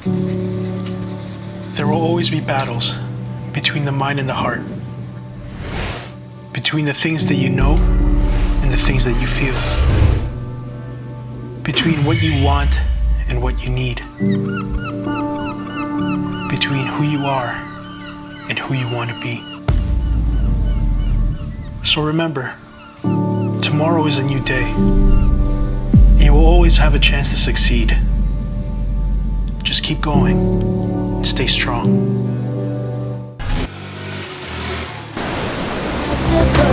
There will always be battles between the mind and the heart, between the things that you know and the things that you feel, between what you want and what you need, between who you are and who you want to be. So remember, tomorrow is a new day, and you will always have a chance to succeed. Just keep going and stay strong. Sandberg.